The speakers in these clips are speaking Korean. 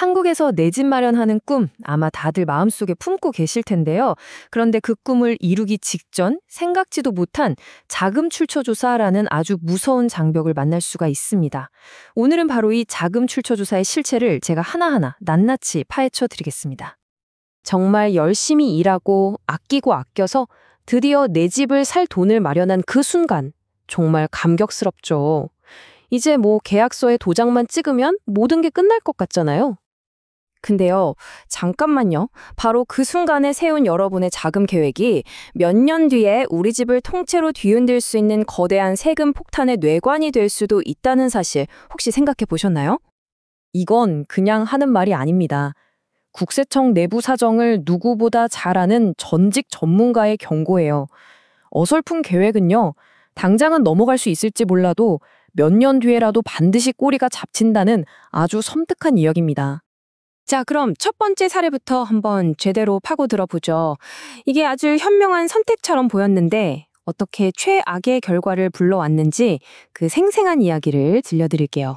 한국에서 내 집 마련하는 꿈 아마 다들 마음속에 품고 계실 텐데요. 그런데 그 꿈을 이루기 직전 생각지도 못한 자금 출처 조사라는 아주 무서운 장벽을 만날 수가 있습니다. 오늘은 바로 이 자금 출처 조사의 실체를 제가 하나하나 낱낱이 파헤쳐 드리겠습니다. 정말 열심히 일하고 아끼고 아껴서 드디어 내 집을 살 돈을 마련한 그 순간 정말 감격스럽죠. 이제 계약서에 도장만 찍으면 모든 게 끝날 것 같잖아요. 근데요, 잠깐만요. 바로 그 순간에 세운 여러분의 자금 계획이 몇 년 뒤에 우리 집을 통째로 뒤흔들 수 있는 거대한 세금 폭탄의 뇌관이 될 수도 있다는 사실 혹시 생각해 보셨나요? 이건 그냥 하는 말이 아닙니다. 국세청 내부 사정을 누구보다 잘 아는 전직 전문가의 경고예요. 어설픈 계획은요, 당장은 넘어갈 수 있을지 몰라도 몇 년 뒤에라도 반드시 꼬리가 잡힌다는 아주 섬뜩한 이야기입니다. 자, 그럼 첫 번째 사례부터 한번 제대로 파고들어 보죠. 이게 아주 현명한 선택처럼 보였는데 어떻게 최악의 결과를 불러왔는지 그 생생한 이야기를 들려드릴게요.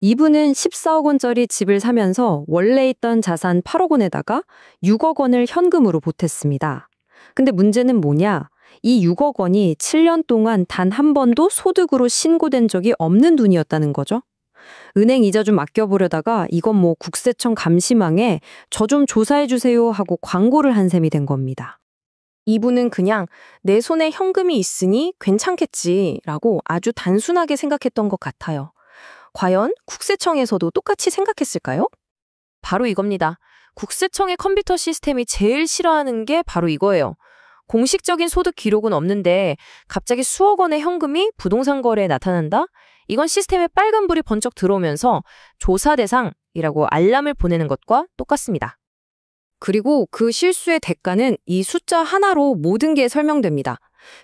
이분은 14억 원짜리 집을 사면서 원래 있던 자산 8억 원에다가 6억 원을 현금으로 보탰습니다. 근데 문제는 뭐냐? 이 6억 원이 7년 동안 단 한 번도 소득으로 신고된 적이 없는 돈이었다는 거죠. 은행 이자 좀 아껴보려다가 이건 국세청 감시망에 저 좀 조사해주세요 하고 광고를 한 셈이 된 겁니다. 이분은 그냥 내 손에 현금이 있으니 괜찮겠지라고 아주 단순하게 생각했던 것 같아요. 과연 국세청에서도 똑같이 생각했을까요? 바로 이겁니다. 국세청의 컴퓨터 시스템이 제일 싫어하는 게 바로 이거예요. 공식적인 소득 기록은 없는데 갑자기 수억 원의 현금이 부동산 거래에 나타난다? 이건 시스템에 빨간불이 번쩍 들어오면서 조사 대상이라고 알람을 보내는 것과 똑같습니다. 그리고 그 실수의 대가는 이 숫자 하나로 모든 게 설명됩니다.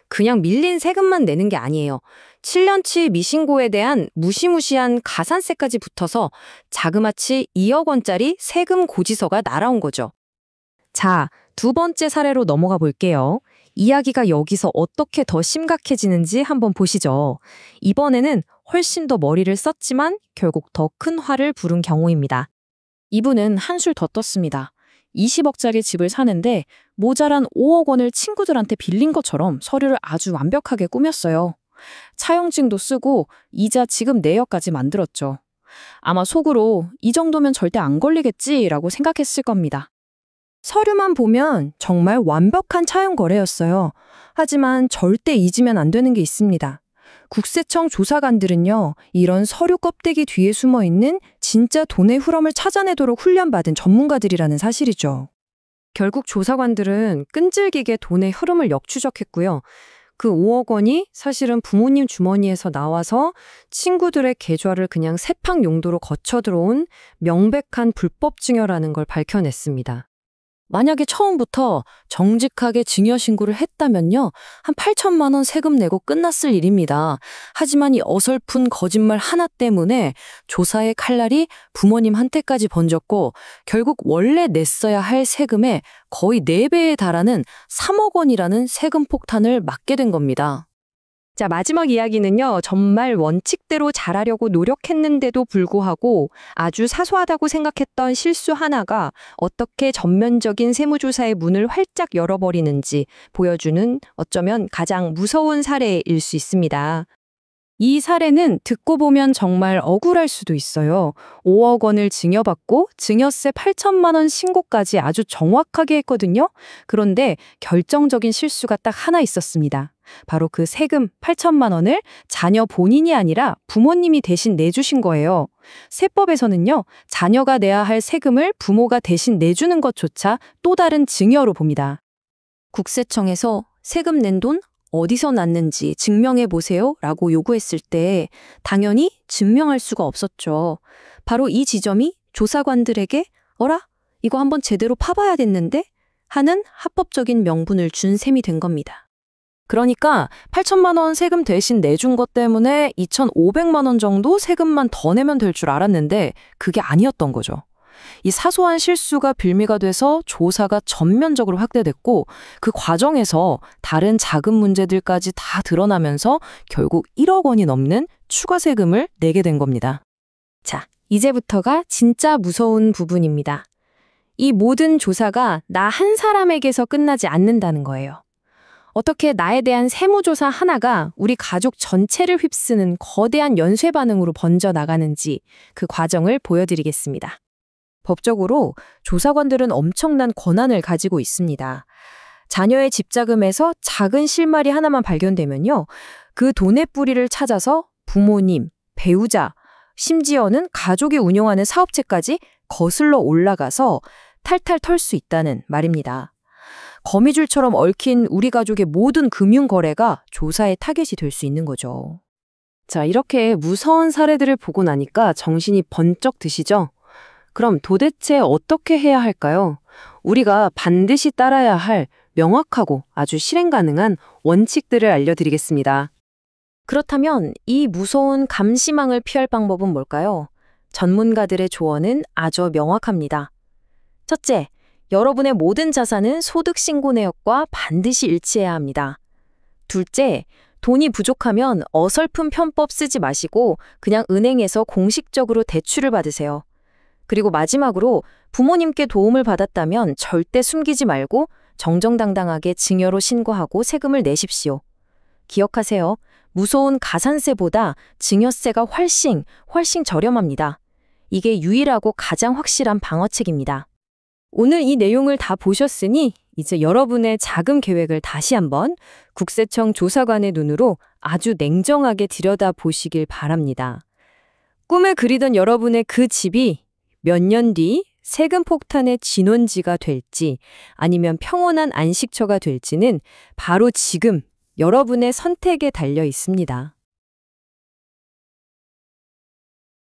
그냥 밀린 세금만 내는 게 아니에요. 7년치 미신고에 대한 무시무시한 가산세까지 붙어서 자그마치 2억 원짜리 세금 고지서가 날아온 거죠. 자, 두 번째 사례로 넘어가 볼게요. 이야기가 여기서 어떻게 더 심각해지는지 한번 보시죠. 이번에는 훨씬 더 머리를 썼지만 결국 더 큰 화를 부른 경우입니다. 이분은 한술 더 떴습니다. 20억짜리 집을 사는데 모자란 5억 원을 친구들한테 빌린 것처럼 서류를 아주 완벽하게 꾸몄어요. 차용증도 쓰고 이자 지급 내역까지 만들었죠. 아마 속으로 이 정도면 절대 안 걸리겠지라고 생각했을 겁니다. 서류만 보면 정말 완벽한 차용 거래였어요. 하지만 절대 잊으면 안 되는 게 있습니다. 국세청 조사관들은요, 이런 서류 껍데기 뒤에 숨어 있는 진짜 돈의 흐름을 찾아내도록 훈련받은 전문가들이라는 사실이죠. 결국 조사관들은 끈질기게 돈의 흐름을 역추적했고요. 그 5억 원이 사실은 부모님 주머니에서 나와서 친구들의 계좌를 그냥 세탁 용도로 거쳐 들어온 명백한 불법 증여라는 걸 밝혀냈습니다. 만약에 처음부터 정직하게 증여 신고를 했다면요, 한 8천만 원 세금 내고 끝났을 일입니다. 하지만 이 어설픈 거짓말 하나 때문에 조사의 칼날이 부모님한테까지 번졌고 결국 원래 냈어야 할 세금의 거의 4배에 달하는 3억 원이라는 세금 폭탄을 맞게 된 겁니다. 자, 마지막 이야기는요, 정말 원칙대로 잘하려고 노력했는데도 불구하고 아주 사소하다고 생각했던 실수 하나가 어떻게 전면적인 세무조사의 문을 활짝 열어버리는지 보여주는 어쩌면 가장 무서운 사례일 수 있습니다. 이 사례는 듣고 보면 정말 억울할 수도 있어요. 5억 원을 증여받고 증여세 8천만 원 신고까지 아주 정확하게 했거든요. 그런데 결정적인 실수가 딱 하나 있었습니다. 바로 그 세금 8천만 원을 자녀 본인이 아니라 부모님이 대신 내주신 거예요. 세법에서는요, 자녀가 내야 할 세금을 부모가 대신 내주는 것조차 또 다른 증여로 봅니다. 국세청에서 세금 낸 돈 어디서 났는지 증명해 보세요 라고 요구했을 때 당연히 증명할 수가 없었죠. 바로 이 지점이 조사관들에게 어라? 이거 한번 제대로 파봐야겠는데? 하는 합법적인 명분을 준 셈이 된 겁니다. 그러니까 8천만 원 세금 대신 내준 것 때문에 2,500만 원 정도 세금만 더 내면 될 줄 알았는데 그게 아니었던 거죠. 이 사소한 실수가 빌미가 돼서 조사가 전면적으로 확대됐고 그 과정에서 다른 자금 문제들까지 다 드러나면서 결국 1억 원이 넘는 추가 세금을 내게 된 겁니다. 자, 이제부터가 진짜 무서운 부분입니다. 이 모든 조사가 나 한 사람에게서 끝나지 않는다는 거예요. 어떻게 나에 대한 세무조사 하나가 우리 가족 전체를 휩쓰는 거대한 연쇄 반응으로 번져 나가는지 그 과정을 보여드리겠습니다. 법적으로 조사관들은 엄청난 권한을 가지고 있습니다. 자녀의 집자금에서 작은 실마리 하나만 발견되면요, 그 돈의 뿌리를 찾아서 부모님, 배우자, 심지어는 가족이 운영하는 사업체까지 거슬러 올라가서 탈탈 털 수 있다는 말입니다. 거미줄처럼 얽힌 우리 가족의 모든 금융 거래가 조사의 타겟이 될 수 있는 거죠. 자, 이렇게 무서운 사례들을 보고 나니까 정신이 번쩍 드시죠? 그럼 도대체 어떻게 해야 할까요? 우리가 반드시 따라야 할 명확하고 아주 실행 가능한 원칙들을 알려드리겠습니다. 그렇다면 이 무서운 감시망을 피할 방법은 뭘까요? 전문가들의 조언은 아주 명확합니다. 첫째, 여러분의 모든 자산은 소득신고 내역과 반드시 일치해야 합니다. 둘째, 돈이 부족하면 어설픈 편법 쓰지 마시고 그냥 은행에서 공식적으로 대출을 받으세요. 그리고 마지막으로 부모님께 도움을 받았다면 절대 숨기지 말고 정정당당하게 증여로 신고하고 세금을 내십시오. 기억하세요. 무서운 가산세보다 증여세가 훨씬 저렴합니다. 이게 유일하고 가장 확실한 방어책입니다. 오늘 이 내용을 다 보셨으니 이제 여러분의 자금 계획을 다시 한번 국세청 조사관의 눈으로 아주 냉정하게 들여다보시길 바랍니다. 꿈을 그리던 여러분의 그 집이 몇 년 뒤 세금 폭탄의 진원지가 될지 아니면 평온한 안식처가 될지는 바로 지금 여러분의 선택에 달려 있습니다.